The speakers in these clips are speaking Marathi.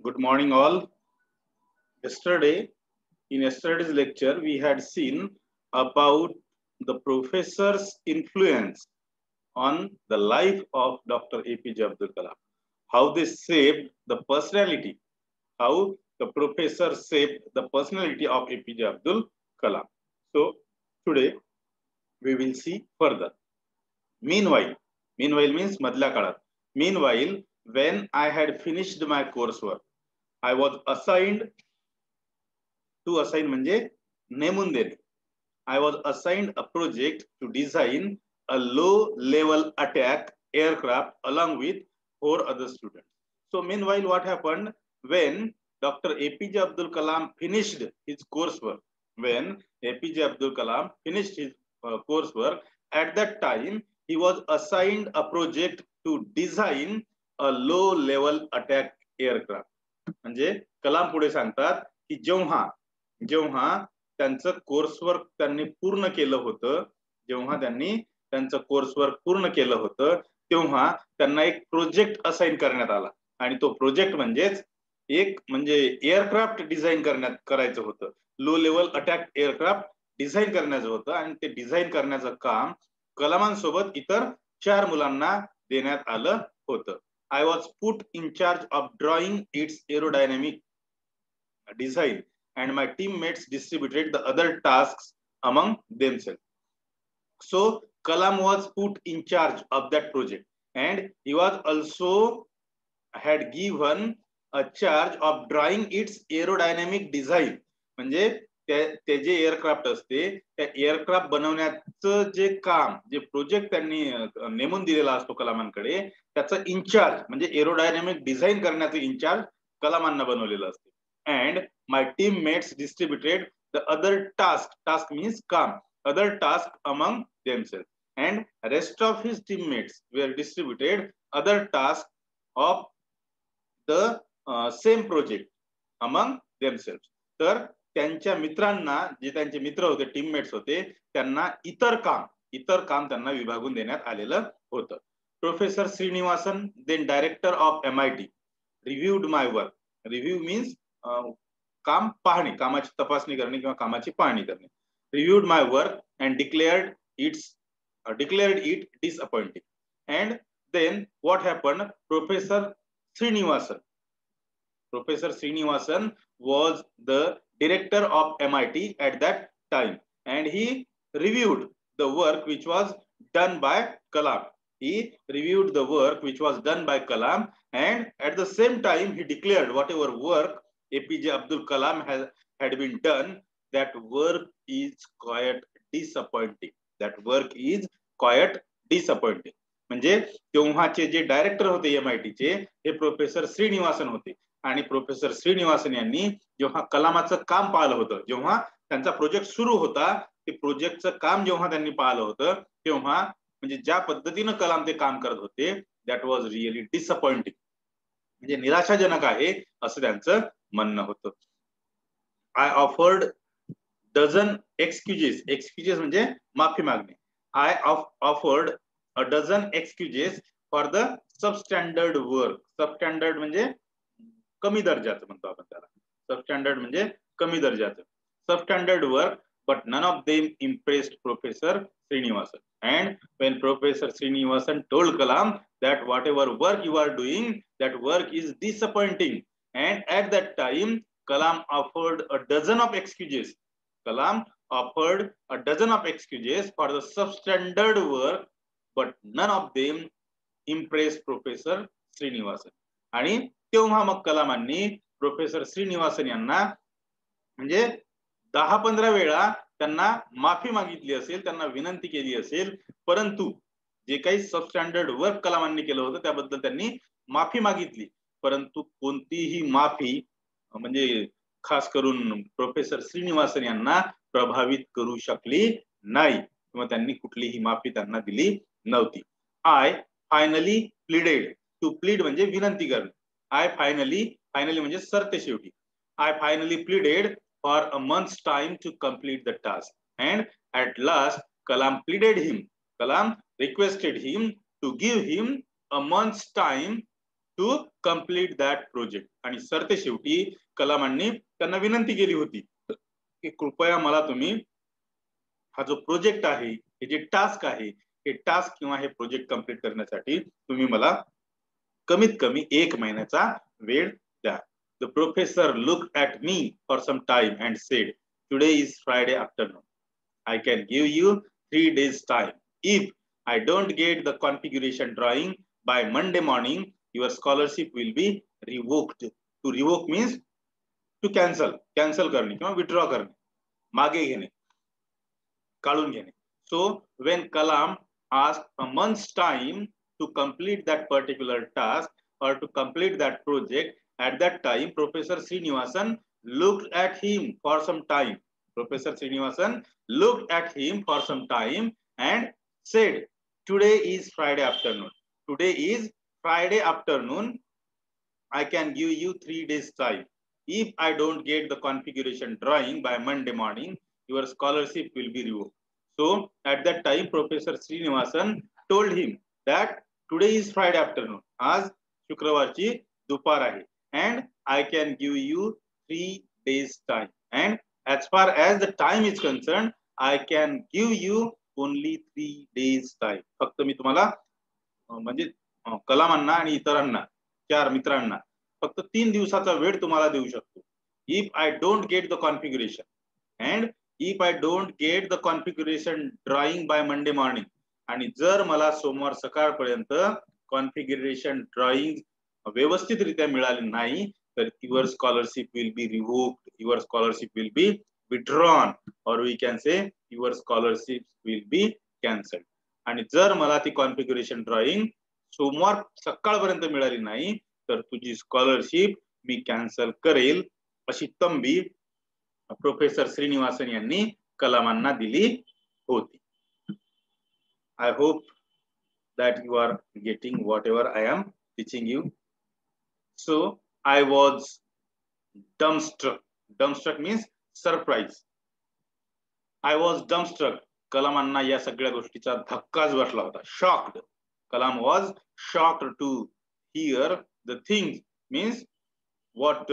Good morning, all. In yesterday's lecture, we had seen about the professor's influence on the life of Dr. APJ Abdul Kalam, how they shaped the personality, how the professor shaped the personality of APJ Abdul Kalam. So today we will see further. Meanwhile means madla kalat. Meanwhile, when I had finished my coursework, I was assigned to assign म्हणजे नेमून देणे. I was assigned a project to design a low-level attack aircraft along with 4 other students. So meanwhile, what happened when Dr. APJ Abdul Kalam finished his coursework? When APJ Abdul Kalam finished his coursework, at that time he was assigned a project to design a low-level attack aircraft. म्हणजे कलाम पुढे सांगतात की जेव्हा त्यांचं कोर्सवर्क त्यांनी पूर्ण केलं होतं, जेव्हा त्यांनी त्यांचं कोर्सवर्क पूर्ण केलं होतं, तेव्हा त्यांना एक प्रोजेक्ट असाइन करण्यात आला आणि तो प्रोजेक्ट म्हणजे एअरक्राफ्ट डिझाईन करायचं होतं. Low level attack aircraft design करण्याचं होतं आणि ते डिझाईन करण्याचं काम कलामांसोबत इतर 4 मुलांना देण्यात आलं होतं. I was put in charge of drawing its aerodynamic design and my teammates distributed the other tasks among themselves. So Kalam was put in charge of that project and he was also had given a charge of drawing its aerodynamic design. म्हणजे ते जे एअरक्राफ्ट असते त्या एअरक्राफ्ट बनवण्याचं जे काम जे प्रोजेक्ट त्यांनी नेमून दिलेला असतो कलामांकडे त्याचं इन्चार्ज म्हणजे एरोडायनामिक डिझाईन करण्याचं इन्चार्ज कलामांना बनवलेलं असते. And my teammates distributed the other task means काम other task among themselves and rest of his teammates were distributed other task of the same project among themselves. तर त्यांच्या मित्रांना जे त्यांचे मित्र होते टीममेट्स होते त्यांना इतर काम त्यांना विभागून देण्यात आलेलं होतं. Professor Srinivasan then director of MIT reviewed my work. Review means काम पाहणे, कामाची तपासणी करणे किंवा कामाची पाहणी करणे. Reviewed my work and declared it disappointing. And then what happened? Professor Srinivasan was the director of MIT at that time and he reviewed the work which was done by Kalam. And at the same time he declared whatever work APJ Abdul Kalam had been done, that work is quite disappointing. म्हणजे तेव्हाचे जे डायरेक्टर होते MIT चे हे प्रोफेसर श्रीनिवासन होते आणि प्रोफेसर श्रीनिवासन यांनी जेव्हा कलामाचं काम पाहिलं होतं, जेव्हा त्यांचा प्रोजेक्ट सुरू होता, ते प्रोजेक्टचं काम जेव्हा त्यांनी पाहिलं होतं तेव्हा म्हणजे ज्या पद्धतीनं कलाम ते काम करत होते दॅट वॉज रिअली डिसअपॉइंटिंग, म्हणजे निराशाजनक आहे असं त्यांचं म्हणणं होतं. आय ऑफर्ड डझन एक्सक्युजेस म्हणजे माफी मागणे. I offered a dozen excuses for the substandard work. Substandard म्हणजे कमी दर्जाचं म्हणतो आपण त्याला. Substandard म्हणजे कमी दर्जाचं. Substandard work, but none of them impressed Professor Srinivasan. And when Professor Srinivasan told Kalam that whatever work you are doing, that work is disappointing. And at that time, Kalam offered a dozen of excuses. Kalam offered a dozen of excuses for the substandard work, but none of them impressed Professor Srinivasan. आणि तेव्हा मग कलामांनी प्रोफेसर श्रीनिवासन यांना म्हणजे 10-15 वेळा त्यांना माफी मागितली असेल, त्यांना विनंती केली असेल, परंतु जे काही सबस्टँडर्ड वर्क कलामांनी केलं होतं त्याबद्दल त्यांनी माफी मागितली, परंतु कोणतीही माफी म्हणजे खास करून प्रोफेसर श्रीनिवासन यांना प्रभावित करू शकली नाही किंवा त्यांनी कुठलीही माफी त्यांना दिली नव्हती. I finally pleaded. To plead म्हणजे विनंती करणे. आय फायनली म्हणजे सरते शेवटी. I finally pleaded for a month's time to complete the task and at last Kalam pleaded him. Kalam requested him to give him a month's time to complete that project. आणि सरते शेवटी कलामांनी त्यांना विनंती केली होती की कृपया मला तुम्ही हा जो प्रोजेक्ट आहे, हे जे टास्क आहे, हे टास्क किंवा हे प्रोजेक्ट कंप्लीट करण्यासाठी तुम्ही मला कमीत कमी 1 महिन्याचा वेळ द्या. The professor looked at me for some time and said, "Today is Friday afternoon. I can give you 3 days time. If I don't get the configuration drawing by Monday morning, your scholarship will be revoked." To revoke means to cancel. Cancel करणे किंवा withdraw करणे, मागे घेणे, काढून घेणे. So when Kalam asked a month's time to complete that particular task or to complete that project, at that time Professor Srinivasan looked at him for some time. Professor Srinivasan looked at him for some time and said, "Today is Friday afternoon. Today is Friday afternoon. I can give you 3 days time. If I don't get the configuration drawing by Monday morning, your scholarship will be revoked." So at that time, Professor Srinivasan told him that today is Friday afternoon. आज शुक्रवारची दुपार आहे. And I can give you 3 days time. And as far as the time is concerned, I can give you only 3 days time. फक्त मी तुम्हाला म्हणजे कलामांना आणि इतरांना 4 मित्रांना फक्त 3 दिवसाचा वेळ तुम्हाला देऊ शकतो. If I don't get the configuration and if I don't get the configuration drawing by Monday morning, आणि जर मला सोमवार सकाळपर्यंत कॉन्फिगरेशन ड्रॉइंग व्यवस्थितरित्या मिळाली नाही तर your scholarship will be revoked, your scholarship will be withdrawn, और we can say your scholarship will be cancelled. आणि जर मला ती कॉन्फिगरेशन ड्रॉइंग सोमवार सकाळपर्यंत मिळाली नाही तर तुझी स्कॉलरशिप मी कॅन्सल करेल, अशी तंबी प्रोफेसर श्रीनिवासन यांनी कलामांना दिली होती. I hope that you are getting whatever I am teaching you. So I was dumbstruck. Dumbstruck means surprise. I was dumbstruck. कलामांना या सगळ्या गोष्टीचा धक्काच बसला होता. Shocked. Kalam was shocked to hear the things, means what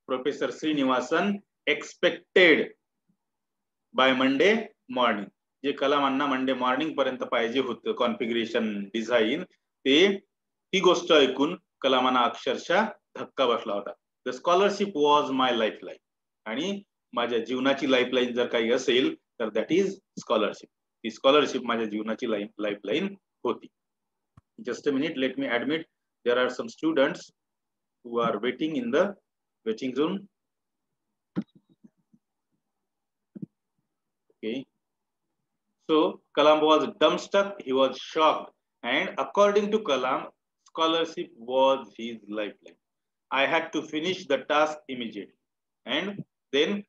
Professor Srinivasan expected by Monday morning. जे कलामांना मंडे मॉर्निंग पर्यंत पाहिजे होतं कॉन्फिगरेशन डिझाईन, ते ही गोष्ट ऐकून कलामांना अक्षरशः धक्का बसला होता. The scholarship was my lifeline. आणि माझ्या जीवनाची लाईफलाईन जर काही असेल तर दॅट इज स्कॉलरशिप. ती स्कॉलरशिप माझ्या जीवनाची लाईफलाईन होती. Just a minute, let me admit there are some students who are waiting in the waiting room. Okay. So Kalam was dumbstruck, he was shocked, and according to Kalam, scholarship was his lifeline. I had to finish the task immediately. And then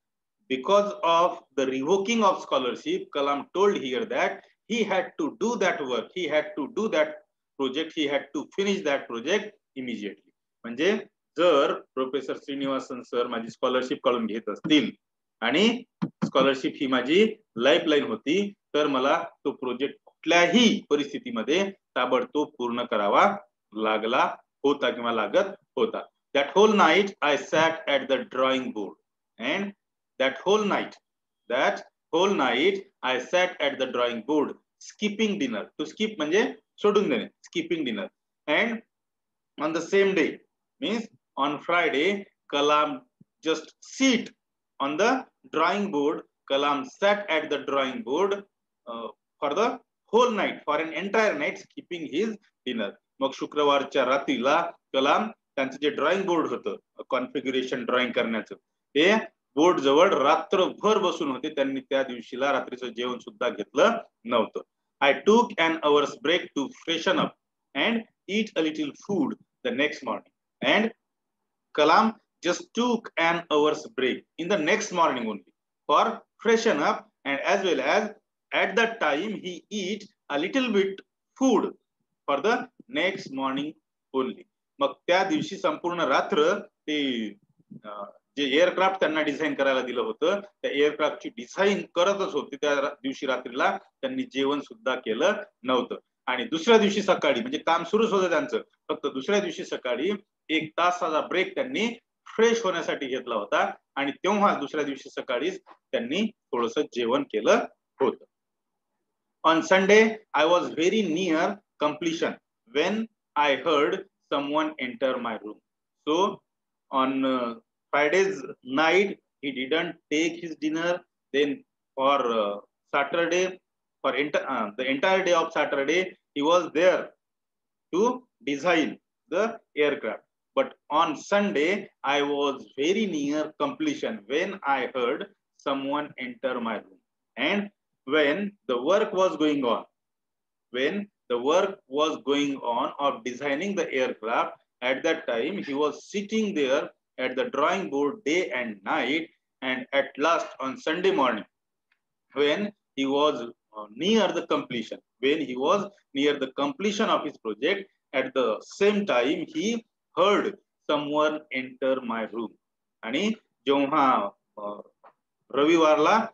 because of the revoking of scholarship, Kalam told here that he had to do that work, he had to do that project, he had to finish that project immediately. म्हणजे जर प्रोफेसर श्रीनिवासन सर माझी स्कॉलरशिप काढून घेत असतील आणि स्कॉलरशिप ही माझी लाईफलाईन होती तर मला तो प्रोजेक्ट कुठल्याही परिस्थितीमध्ये ताबडतोब पूर्ण करावा लागला होता किंवा लागत होता. That whole night I sat at the drawing board, and that whole night I sat at the drawing board, skipping dinner. To skip म्हणजे सोडून देणे, skipping dinner. And on the same day, means on Friday, Kalam just sit on the drawing board. Kalam sat at the drawing board for the whole night, for an entire night, skipping his dinner. मग शुक्रवारच्या रात्रीला कलाम त्यांचं जे ड्रॉइंग बोर्ड होतं कॉन्फिगरेशन ड्रॉइंग करण्याचं, ते बोर्ड जवळ रात्रभर बसून होते. त्यांनी त्या दिवशीला रात्रीचं जेवण सुद्धा घेतलं नव्हतं. I took an hour's break to freshen up and eat a little food the next morning. And Kalam just took an hour's break in the next morning only for freshen up, and as well as at that time he eat a little bit food for the next morning only. मग त्या दिवशी संपूर्ण रात्र ते जे एअरक्राफ्ट त्यांना डिझाईन करायला दिलं होतं त्या एअरक्राफ्टची डिझाईन करतच होते. त्या दिवशी रात्रीला त्यांनी जेवण सुद्धा केलं नव्हतं. आणि दुसऱ्या दिवशी सकाळी म्हणजे काम सुरूच होतं त्यांचं, फक्त दुसऱ्या दिवशी सकाळी 1 तासाचा ब्रेक त्यांनी फ्रेश होण्यासाठी घेतला होता आणि तेव्हा दुसऱ्या दिवशी सकाळीच त्यांनी थोडंसं जेवण केलं होतं. On Sunday, I was very near completion when I heard someone enter my room. So on Friday's night, he didn't take his dinner. Then for Saturday, for the entire day of Saturday, he was there to design the aircraft. But on Sunday, I was very near completion when I heard someone enter my room. And when the work was going on, of designing the aircraft, at that time he was sitting there at the drawing board day and night. And at last on Sunday morning, when he was near the completion, of his project, at the same time he heard someone enter my room. आणि जेव्हा रविवारला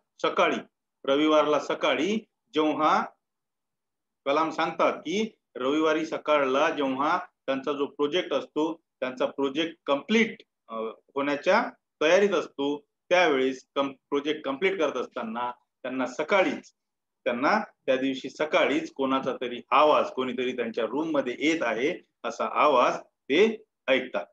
सकाळी जेव्हा कलाम सांगतात की रविवारी सकाळला जेव्हा त्यांचा जो प्रोजेक्ट असतो, त्यांचा प्रोजेक्ट कंप्लीट होण्याच्या तयारीत असतो, त्यावेळेस प्रोजेक्ट कंप्लीट करत असताना त्यांना त्या दिवशी सकाळीच कोणाचा तरी आवाज, कोणीतरी त्यांच्या रूम मध्ये येत आहे असा आवाज ते ऐकतात.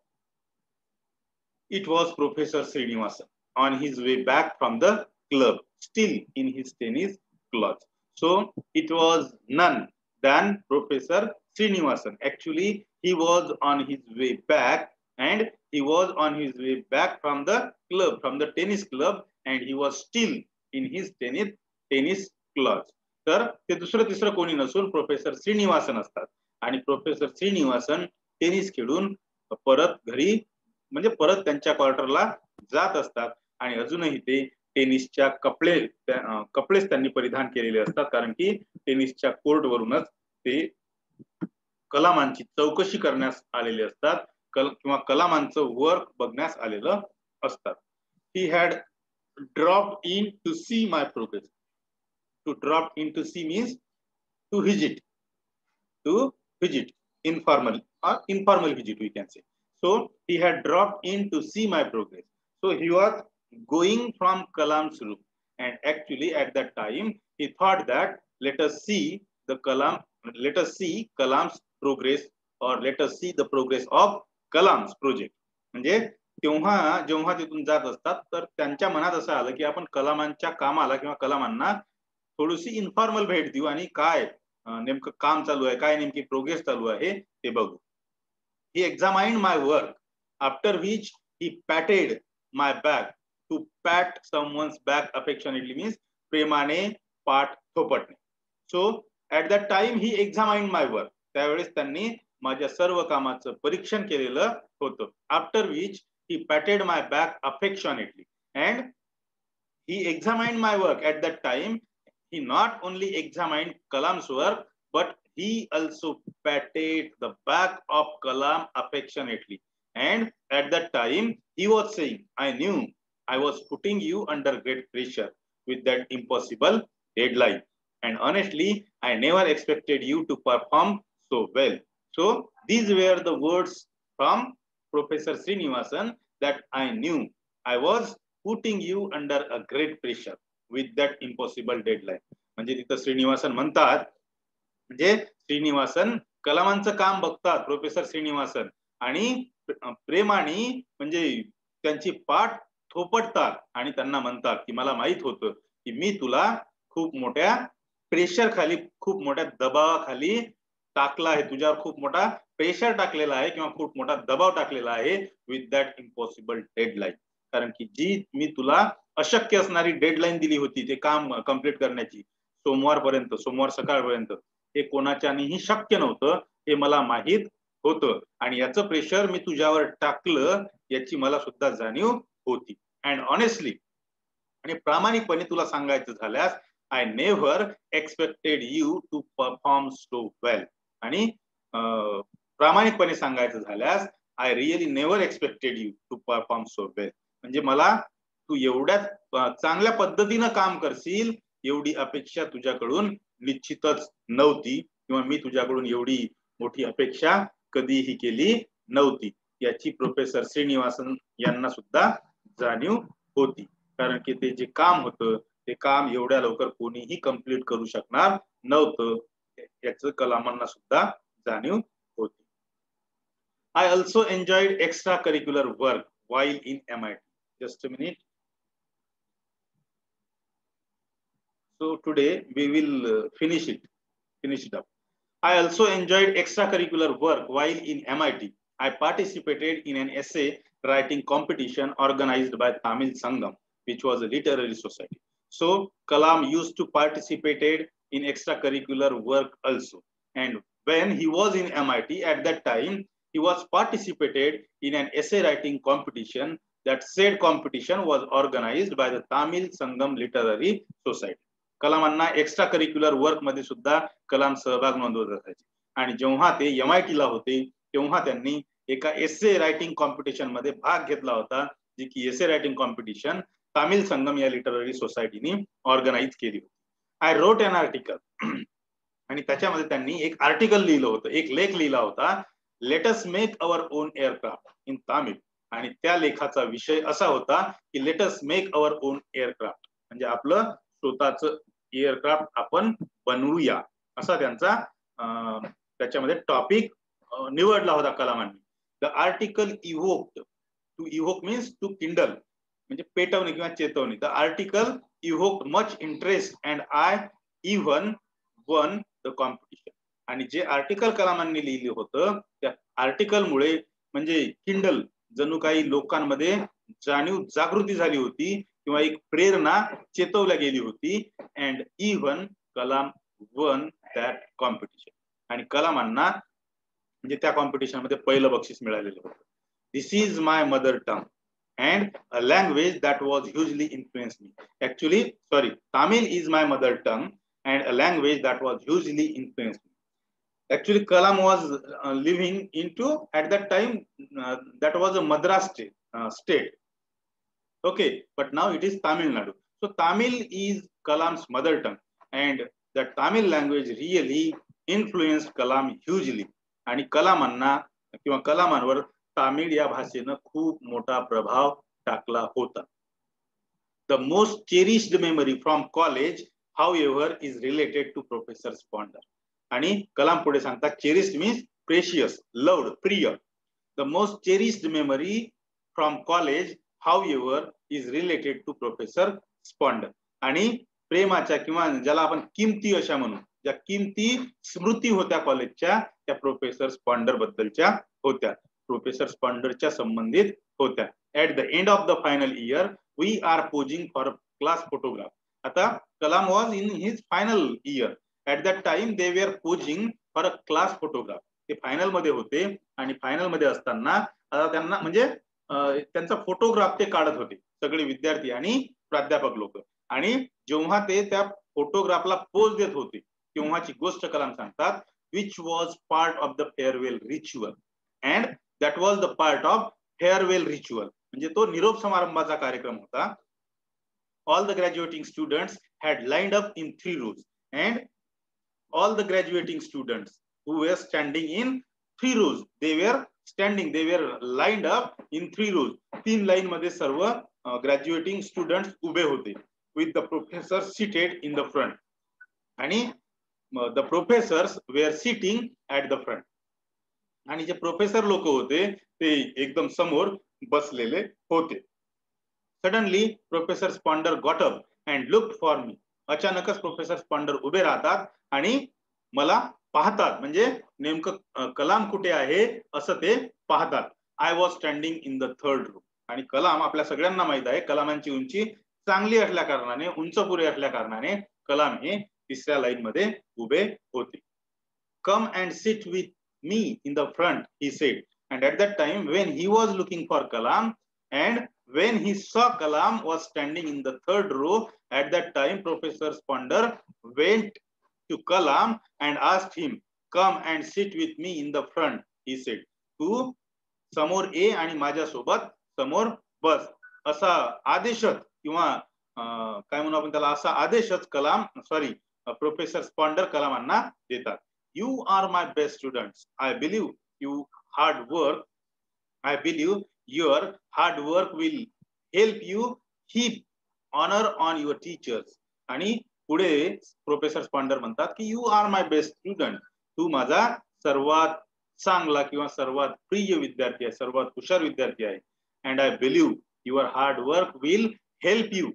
It was Professor Srinivasan on his way back from the club, still in his tennis clothes. So it was none than Professor Srinivasan. Actually, he was on his way back, and he was on his way back from the club, from the tennis club, and he was still in his tennis clothes. तर ते दुसरं तिसरं कोणी नसून प्रोफेसर श्रीनिवासन असतात. आणि प्रोफेसर श्रीनिवासन टेनिस खेळून परत घरी म्हणजे परत त्यांच्या क्वार्टरला जात असतात. आणि अजूनही ते टेनिसच्या कपडेच त्यांनी परिधान केलेले असतात, कारण की टेनिसच्या कोर्ट वरूनच ते कलामांची चौकशी करण्यास आलेले असतात किंवा कलामांचं वर्क बघण्यास आलेलं असतात. He had dropped in to see my progress. To drop in to see means to visit informal visit, we can say. So he had dropped in to see my progress. So he was going from Kalam's room, and actually at that time he thought that let us see Kalam's progress, or let us see the progress of Kalam's project. म्हणजे जेव्हा तिथून जात असतात तर त्यांच्या मनात असं आलं की आपण कलामांच्या कामाला किंवा कलामांना थोडीशी इन्फॉर्मल भेट देऊ आणि काय नेमकं काम चालू आहे, काय नेमकी प्रोग्रेस चालू आहे ते बघू. He examined my work, after which he patted my back. To pat someone's back affectionately means प्रेमाने पाठ थोपटणे. So at that time he examined my work. त्यावेळेस त्यांनी माझ्या सर्व कामाचं परीक्षण केलेलं होतं. After which he patted my back affectionately, and he examined my work. At that time he not only examined Kalam's work, but he also patted the back of Kalam affectionately. And at that time he was saying, I knew I was putting you under great pressure with that impossible deadline, and honestly I never expected you to perform so well. So these were the words from Professor Srinivasan, that I knew I was putting you under a great pressure with that impossible deadline. म्हणजे तिथं श्रीनिवासन म्हणतात, म्हणजे श्रीनिवासन कलामांचं काम बघतात प्रोफेसर श्रीनिवासन, आणि प्रेमाने म्हणजे त्यांची पाठ थोपटतात आणि त्यांना म्हणतात की मला माहित होतं की मी तुला खूप मोठ्या प्रेशर खाली, खूप मोठ्या दबावाखाली टाकला आहे, तुझ्यावर खूप मोठा प्रेशर टाकलेला आहे किंवा खूप मोठा दबाव टाकलेला आहे विथ दॅट इम्पॉसिबल डेडलाईन. कारण की जी मी तुला अशक्य असणारी डेडलाईन दिली होती ते काम कंप्लीट करण्याची, सोमवार सकाळपर्यंत, हे कोणाच्यानेही शक्य नव्हतं, हे मला माहित होतं. आणि याचं प्रेशर मी तुझ्यावर टाकलं याची मला सुद्धा जाणीव होती. अँड ऑनेस्टली, आणि प्रामाणिकपणे तुला सांगायचं झाल्यास, I never expected you to perform so well. आणि प्रामाणिकपणे सांगायचं झाल्यास, I really never expected you to perform so well. म्हणजे मला तू एवढ्या चांगल्या पद्धतीनं काम करशील एवढी अपेक्षा तुझ्याकडून निश्चितच नव्हती. किंवा मी तुझ्याकडून एवढी मोठी अपेक्षा कधीही केली नव्हती, याची प्रोफेसर श्रीनिवासन यांना सुद्धा जाणीव होती. कारण की ते जे काम होतं ते काम एवढ्या लवकर कोणीही कंप्लीट करू शकणार नव्हतं, याचं कलामांना सुद्धा जाणीव होती. I also enjoyed extracurricular work while in MIT. Just a minute. So today we will finish it up. I also enjoyed extracurricular work while in MIT. I participated in an essay writing competition organized by Tamil Sangam, which was a literary society. So Kalam used to participate in extracurricular work also. And when he was in MIT at that time, he was participated in an essay writing competition. That said competition was organized by the Tamil Sangam Literary Society. कलामांना एक्स्ट्रा करिक्युलर वर्क मध्ये सुद्धा कलाम सहभाग नोंदवत असायचे. आणि जेव्हा ते MIT ला होते तेव्हा त्यांनी एका एसे रायटिंग कॉम्पिटिशन मध्ये भाग घेतला होता, जी की एसे रायटिंग कॉम्पिटिशन तामिळ संगम या लिटररी सोसायटीने ऑर्गनाइज केली होती. आय रोट एन आर्टिकल, आणि त्याच्यामध्ये त्यांनी एक आर्टिकल लिहिलं होतं, एक लेख लिहिला होता, let us make our own aircraft in Tamil. आणि त्या लेखाचा विषय असा होता की let us make our own aircraft, म्हणजे आपलं स्वतःचं एअरक्राफ्ट आपण बनवूया, असा त्यांचा त्याच्यामध्ये टॉपिक निवडला होता कलामांनी. The article evoked, to evoke means to kindle, म्हणजे पेटवणे किंवा चेतवणे. The article evoked much interest and I even won the competition. आणि जे आर्टिकल कलामांनी लिहिले होतं त्या आर्टिकलमुळे म्हणजे किंडल, जणू काही लोकांमध्ये जाणीव जागृती झाली होती किंवा एक प्रेरणा चेतवल्या गेली होती. And even Kalam one that competition, आणि कलामांना म्हणजे त्या कॉम्पिटिशन मध्ये पहिलं बक्षीस मिळालेलं होतं. This is my mother tongue and a language that was hugely influence me. Actually Tamil is my mother tongue and a language that was hugely influence me. Actually, Kalam was living into at that time that was a Madras state. Okay, but now it is Tamil Nadu. So Tamil is Kalam's mother tongue, and the Tamil language really influenced Kalam hugely. आणि कलामांना किंवा कलामांवर तामिळ या भाषेनं खूप मोठा प्रभाव टाकला होता. The most cherished memory from college, however, is related to Professor Sponder. आणि कलाम पुढे सांगतात, चेरिस्ड मीन्स प्रेशियस, लव्ड, प्रिय. The most cherished memory from college however is related to professor Sponder. आणि प्रेमाच्या किंवा ज्याला आपण किमती अशा म्हणू, ज्या किमती स्मृती होत्या कॉलेजच्या, त्या प्रोफेसर स्पॉन्डर बद्दलच्या होत्या, प्रोफेसर स्पॉन्डरच्या संबंधित होत्या. At the end of the final year we are posing for class photograph. आता Kalam was in his final year. At that time they were posing for a class photograph. ते फायनल मध्ये होते आणि फायनल मध्ये असताना आता त्यांना म्हणजे त्यांचा फोटोग्राफ ते काढत होते, सगळे विद्यार्थी आणि प्राध्यापक लोक. आणि जेव्हा ते त्या फोटोग्राफला पोज देत होते तेव्हाची गोष्ट कलाम सांगतात, which was part of the farewell ritual. And that was the part of farewell ritual, म्हणजे तो निरोप समारंभाचा कार्यक्रम होता. All the graduating students had lined up in 3 rows and all the graduating students who were standing in 3 rows, they were lined up in 3 rows. 3 line मध्ये सर्व graduating students उभे होते, with the professors seated in the front. आणि the professors were sitting at the front. आणि जे प्रोफेसर लोक होते ते एकदम समोर बसलेले होते. Suddenly professor Sponder got up and looked for me. अचानकच प्रोफेसर स्पॉन्डर उभे राहतात आणि मला पाहतात, म्हणजे नेमकं कलाम कुठे आहे असं ते पाहतात. I was standing in the 3rd row. आणि कलाम, आपल्या सगळ्यांना माहित आहे कलामांची उंची चांगली असल्या कारणाने, उंच पुरे असल्या कारणाने कलाम हे 3ऱ्या लाईन मध्ये उभे होते. Come and sit with me in the front, he said. And at that time when he was looking for Kalam and when he saw Kalam was standing in the 3rd row, at that time Professor Sponder went to Kalam and asked him, come and sit with me in the front, he said. तू समोर ये आणि माझ्या सोबत समोर बस, असा आदेशच किंवा काय म्हणू आपण त्याला, असा आदेशच कलाम प्रोफेसर स्पॉन्डर कलामांना देतात. You are my best students. I believe you hard work. I believe your hard work will help you heap honor on your teachers. आणि पुढे प्रोफेसर स्पॉन्डर म्हणतात की you are my best student. तू माझा सर्वात चांगला किंवा सर्वात प्रिय विद्यार्थी आहे, सर्वात हुशार विद्यार्थी आहे. And I believe your hard work will help you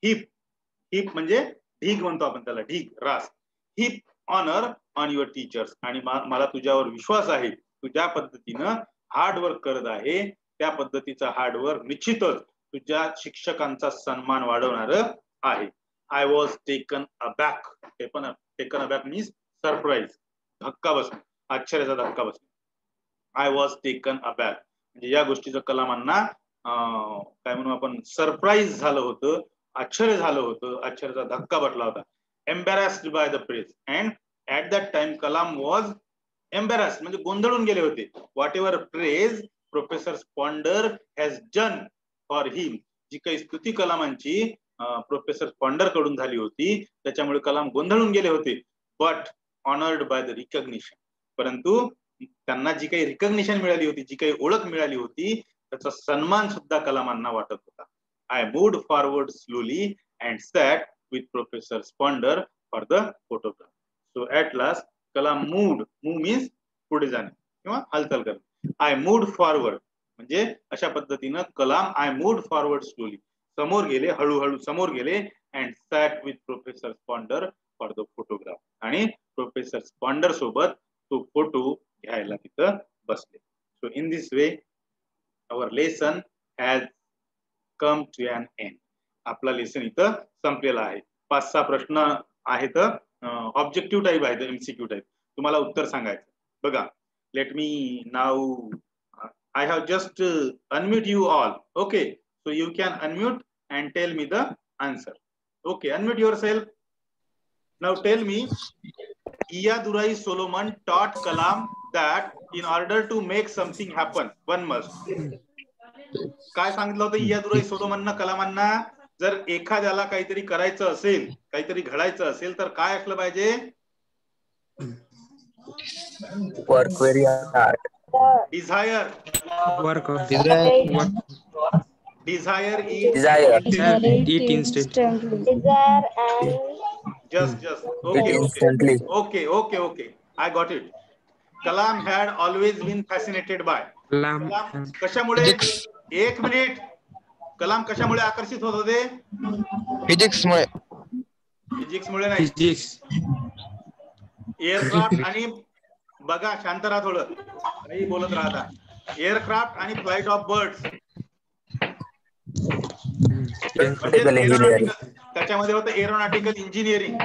heap. Heap म्हणजे ढीग म्हणतो आपण त्याला, ढीग, रास. Heap honour on your teachers. आणि मला तुझ्यावर विश्वास आहे, तू ज्या पद्धतीनं हार्डवर्क करत आहे त्या पद्धतीचा हार्डवर्क निश्चितच तुझ्या शिक्षकांचा सन्मान वाढवणार आहे. I was taken aback. हे पण टेकन अबॅक मीन्स सरप्राईज, धक्का बसणे, आश्चर्याचा धक्का बसणे. आय वॉज टेकन अबॅक म्हणजे या गोष्टीचं कलामांना काय म्हणू आपण, सरप्राईज झालं होतं, आश्चर्य झालं होतं, आश्चर्याचा धक्का बसला होता. Embarrassed by the press. And at that time Kalam was embarrassed म्हणजे गोंधळून गेले होते. Whatever praise professor Sponder has done for him. जी काही स्तुती कलामांची प्रोफेसर स्पॉन्डर कडून झाली होती त्याच्यामुळे कलाम गोंधळून गेले होते. But honoured by the recognition. परंतु त्यांना जी काही रिकग्निशन मिळाली होती, जी काही ओळख मिळाली होती, त्याचा सन्मान सुद्धा कलामांना वाटत होता. I moved forward slowly and sat with professor Sponder for the photograph. So at last Kalam moved. Move means पुढे जाणे किंवा हालचाल करणे. आय मूव्ड फॉरवर्ड म्हणजे अशा पद्धतीनं Kalam I moved forward slowly, समोर गेले, हळूहळू समोर गेले. And sat with professor Sponder for the photograph. आणि प्रोफेसर स्पॉन्डर सोबत तो फोटो घ्यायला तिथं बसले. So in this way our lesson has come to an end. आपला लेसन इथं संपलेला आहे. 5-6 प्रश्न आहेत, ऑब्जेक्टिव्ह टाईप आहेत, एमसीक्यू टाईप. तुम्हाला उत्तर सांगायचं. बघा, let me now I have just unmute you all. Okay, so you can unmute and tell me the answer. Okay, unmute yourself. Now tell me, Iyadurai Solomon taught Kalam that in order to make something happen, one must. काय सांगितलं होतं इयादुराई सोलोमननं कलामांना? जर एखाद्याला काहीतरी करायचं असेल, काहीतरी घडायचं असेल तर काय असलं पाहिजे? Work very hard. Desire. Work. Desire, Desire. Eat instantly. Desire and just Eat instantly. Okay, I got it. Kalam had always been fascinated by. Lamb. कशामुळे? एक मिनिट. कलाम कशामुळे आकर्षित होत होते? Physics मुळे. फिजिक्स मुळे नाही. Physics. एअरक्राफ्ट आणि बघा, शांत राहा थोडं, नाही बोलत राहता. एअरक्राफ्ट आणि फ्लाइट ऑफ बर्ड्स. त्याच्यामध्ये होतं aeronautical engineering.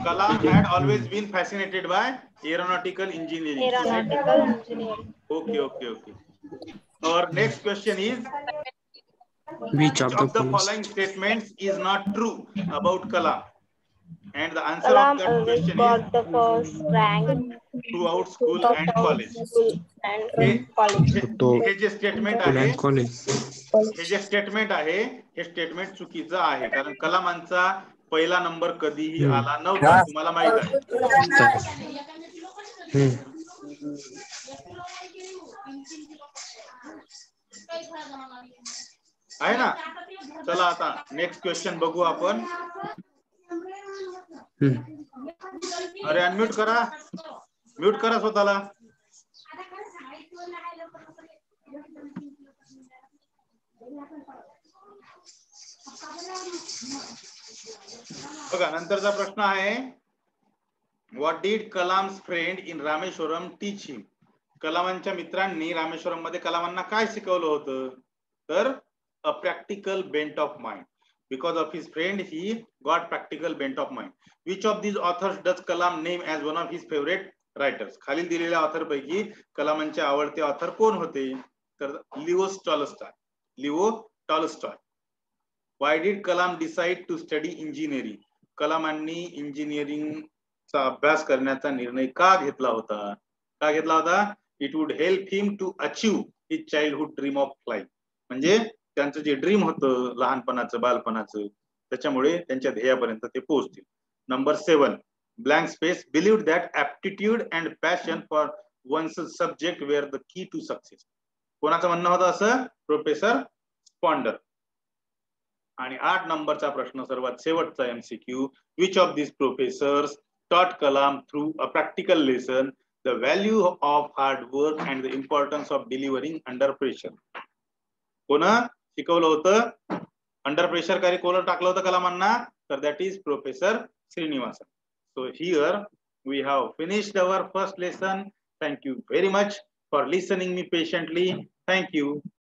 Kalam had always been fascinated by aeronautical engineering. Okay. Our next question is, Which of the following statements is not true about Kalam? And the answer Kalam of that always question got is the first rank throughout school and college. हे जे स्टेटमेंट आहे, हे जे स्टेटमेंट आहे, हे स्टेटमेंट चुकीचं आहे. कारण कलामांचा पहिला नंबर कधीही आला नव्हता, तुम्हाला माहित आहे. आहे ना? चला आता नेक्स्ट क्वेश्चन बघू आपण. अरे अनम्यूट करा, म्यूट करा स्वतःला. बघा, नंतरचा प्रश्न आहे, what did Kalam's friend in Rameshwaram teach him? कलामांच्या मित्रांनी रामेश्वरम मध्ये कलामांना काय शिकवलं होतं? तर a practical bent of mind. Because of his friend, he got practical bent of mind. Which of these authors does Kalam name as one of his favorite writers? खालील दिलेल्या ऑथर पैकी कलामांचे आवडते ऑथर कोण होते? तर Leo Tolstoy. Why did Kalam decide to study engineering? कलामांनी इंजिनिअरिंगचा अभ्यास करण्याचा निर्णय का घेतला होता? It would help him to achieve his childhood dream of flying. म्हणजे त्यांचं जे ड्रीम होतं लहानपणाचं, बालपणाचं, त्याच्यामुळे त्यांच्या ध्येयापर्यंत ते पोहोचतील. Number 7, blank space, believed that aptitude and passion for one's subject were the key to success. कोणाचं म्हणणं होतं असं? Professor Sponder. आणि 8 नंबरचा प्रश्न सर्वात शेवटचा MCQ. Which of these professors taught Kalam through a practical lesson the value of hard work and the importance of delivering under pressure? कोण शिकवलं होतं अंडर प्रेशर काही कोण टाकलं होतं कलामांना? तर that is professor Srinivasan. So here we have finished our first lesson. Thank you very much for listening me patiently. Thank you.